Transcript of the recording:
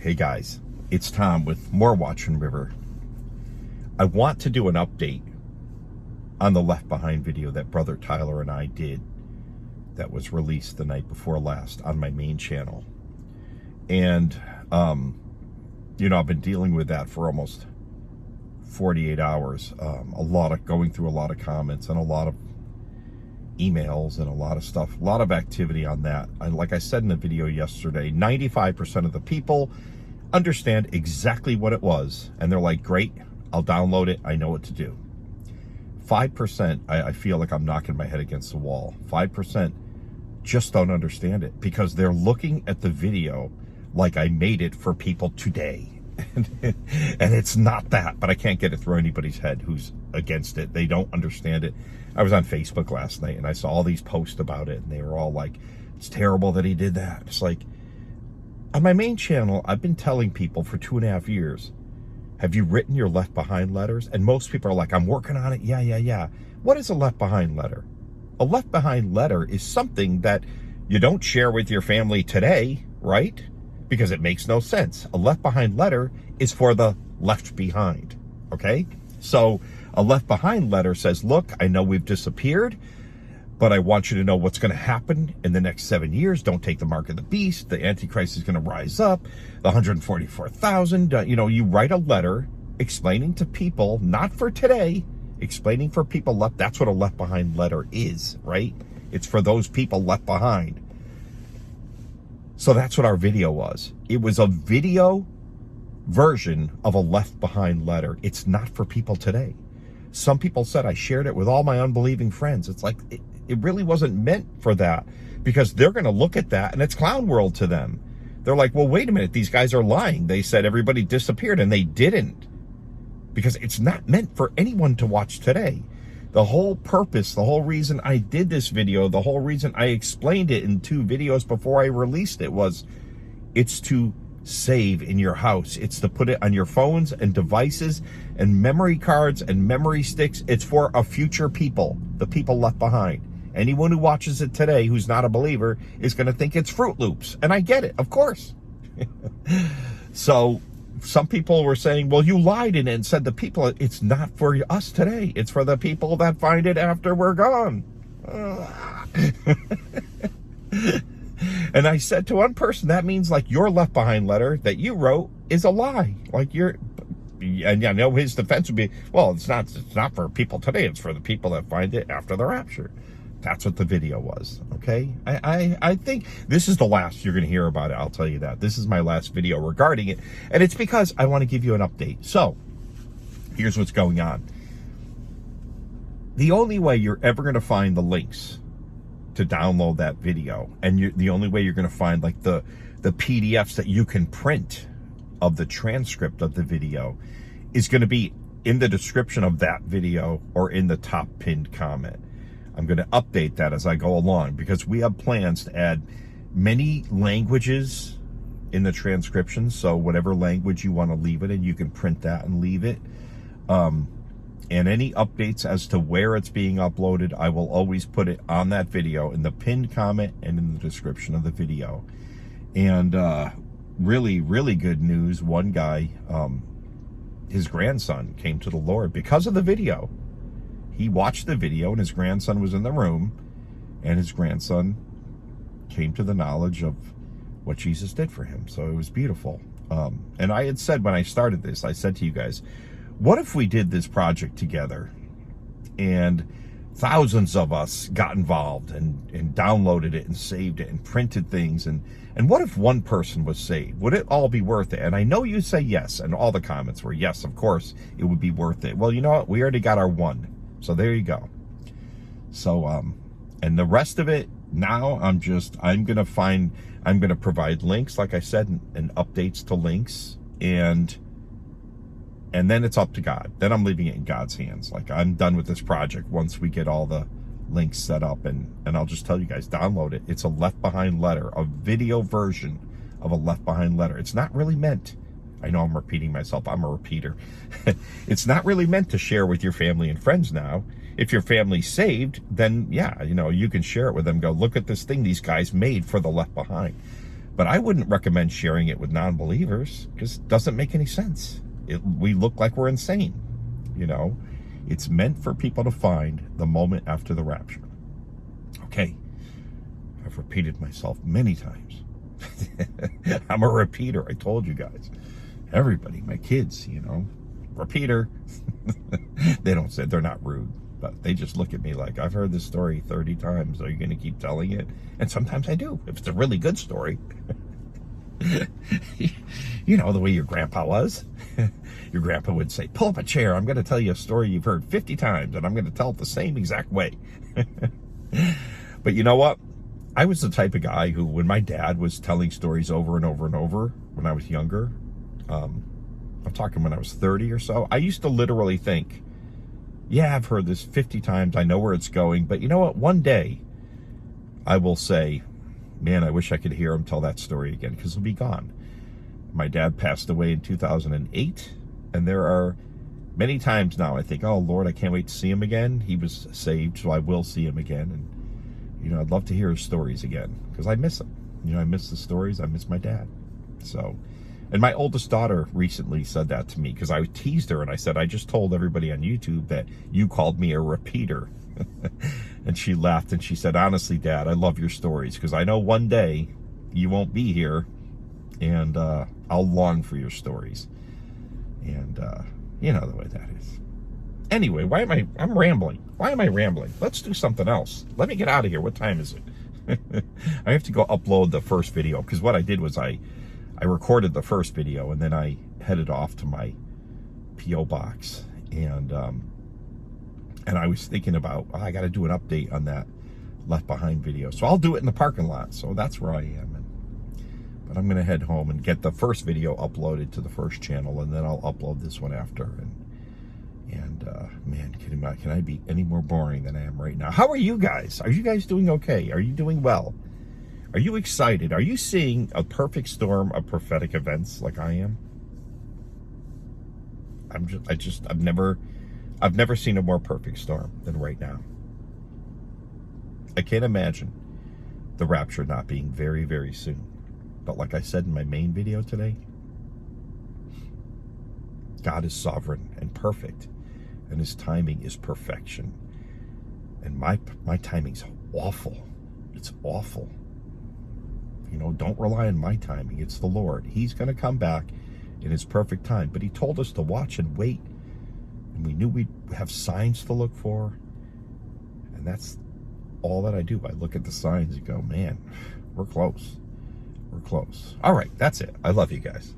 Hey guys, it's Tom with more Watchman River. I want to do an update on the Left Behind video that Brother Tyler and I did that was released the night before last on my main channel. And, I've been dealing with that for almost 48 hours. Going through a lot of comments and a lot of emails and a lot of stuff, a lot of activity on that. And like I said in the video yesterday, 95% of the people understand exactly what it was. And they're like, great, I'll download it. I know what to do. 5%, I feel like I'm knocking my head against the wall. 5% just don't understand it because they're looking at the video like I made it for people today. And it's not that, but I can't get it through anybody's head who's against it. They don't understand it. I was on Facebook last night and I saw all these posts about it and they were all like, it's terrible that he did that. It's like, on my main channel, I've been telling people for 2.5 years, have you written your Left Behind letters? And most people are like, I'm working on it. Yeah. What is a Left Behind letter? A Left Behind letter is something that you don't share with your family today, right? Because it makes no sense. A Left Behind letter is for the left behind, okay? So a Left Behind letter says, look, I know we've disappeared, but I want you to know what's going to happen in the next 7 years. Don't take the mark of the beast. The Antichrist is going to rise up. The 144,000, you write a letter explaining to people, not for today, explaining for people left. That's what a Left Behind letter is, right? It's for those people left behind. So that's what our video was. It was a video version of a Left Behind letter. It's not for people today. Some people said I shared it with all my unbelieving friends. It's like, it really wasn't meant for that because they're going to look at that and it's clown world to them. They're like, well, wait a minute. These guys are lying. They said everybody disappeared and they didn't, because it's not meant for anyone to watch today. The whole purpose, the whole reason I did this video, the whole reason I explained it in 2 videos before I released it was it's to save in your house. It's to put it on your phones and devices and memory cards and memory sticks. It's for a future people, the people left behind. Anyone who watches it today who's not a believer is going to think it's Fruit Loops. And I get it, of course. So some people were saying, well, you lied in it and said the people, it's not for us today. It's for the people that find it after we're gone. And I said to one person, that means like your Left Behind letter that you wrote is a lie. Like his defense would be, well, it's not for people today. It's for the people that find it after the rapture. That's what the video was, okay? I think this is the last you're going to hear about it. I'll tell you that. This is my last video regarding it, and it's because I want to give you an update. So, here's what's going on. The only way you're ever going to find the links to download that video, and the only way you're going to find like the PDFs that you can print of the transcript of the video is going to be in the description of that video or in the top pinned comment. I'm going to update that as I go along because we have plans to add many languages in the transcription. So whatever language you want to leave it in, you can print that and leave it. And any updates as to where it's being uploaded, I will always put it on that video in the pinned comment and in the description of the video. And really, really good news. One guy, his grandson came to the Lord because of the video. He watched the video and his grandson was in the room, and his grandson came to the knowledge of what Jesus did for him. So it was beautiful. And I had said when I started this, I said to you guys, what if we did this project together and thousands of us got involved and downloaded it and saved it and printed things, and what if one person was saved? Would it all be worth it? And I know you say yes, and all the comments were yes, of course it would be worth it. Well, you know what? We already got our one. So there you go. So, and the rest of it now, I'm going to provide links, like I said, and updates to links, and then it's up to God. Then I'm leaving it in God's hands. Like, I'm done with this project once we get all the links set up, and I'll just tell you guys, download it. It's a Left Behind letter, a video version of a Left Behind letter. It's not really meant, I know I'm repeating myself. I'm a repeater. It's not really meant to share with your family and friends now. If your family's saved, then yeah, you can share it with them. Go, look at this thing these guys made for the Left Behind. But I wouldn't recommend sharing it with non-believers because it doesn't make any sense. We look like we're insane, you know. It's meant for people to find the moment after the rapture. Okay, I've repeated myself many times. I'm a repeater, I told you guys. Everybody, my kids, you know, repeater. They don't say, they're not rude, but they just look at me like, I've heard this story 30 times. Are you going to keep telling it? And sometimes I do, if it's a really good story. You know, the way your grandpa was. Your grandpa would say, pull up a chair. I'm going to tell you a story you've heard 50 times, and I'm going to tell it the same exact way. But you know what? I was the type of guy who, when my dad was telling stories over and over and over when I was younger, I'm talking when I was 30 or so, I used to literally think, yeah, I've heard this 50 times. I know where it's going. But you know what? One day I will say, man, I wish I could hear him tell that story again, because he'll be gone. My dad passed away in 2008, and there are many times now I think, oh, Lord, I can't wait to see him again. He was saved, so I will see him again. And, you know, I'd love to hear his stories again, because I miss him. You know, I miss the stories. I miss my dad. So, and my oldest daughter recently said that to me, because I teased her, and I said, I just told everybody on YouTube that you called me a repeater. And she laughed, and she said, honestly, Dad, I love your stories, because I know one day you won't be here, and I'll long for your stories. And you know the way that is. Anyway, I'm rambling. Why am I rambling? Let's do something else. Let me get out of here. What time is it? I have to go upload the first video, because what I did was I recorded the first video, and then I headed off to my P.O. box, and I was thinking about, I got to do an update on that Left Behind video. So I'll do it in the parking lot. So that's where I am. But I'm going to head home and get the first video uploaded to the first channel, and then I'll upload this one after. And man, can I be any more boring than I am right now? How are you guys? Are you guys doing okay? Are you doing well? Are you excited? Are you seeing a perfect storm of prophetic events like I am? I've never seen a more perfect storm than right now. I can't imagine the rapture not being very, very soon. But like I said in my main video today, God is sovereign and perfect, and his timing is perfection. And my timing's awful. It's awful. You know, don't rely on my timing. It's the Lord. He's going to come back in his perfect time. But he told us to watch and wait. And we knew we'd have signs to look for. And that's all that I do. I look at the signs and go, man, we're close. We're close. All right, that's it. I love you guys.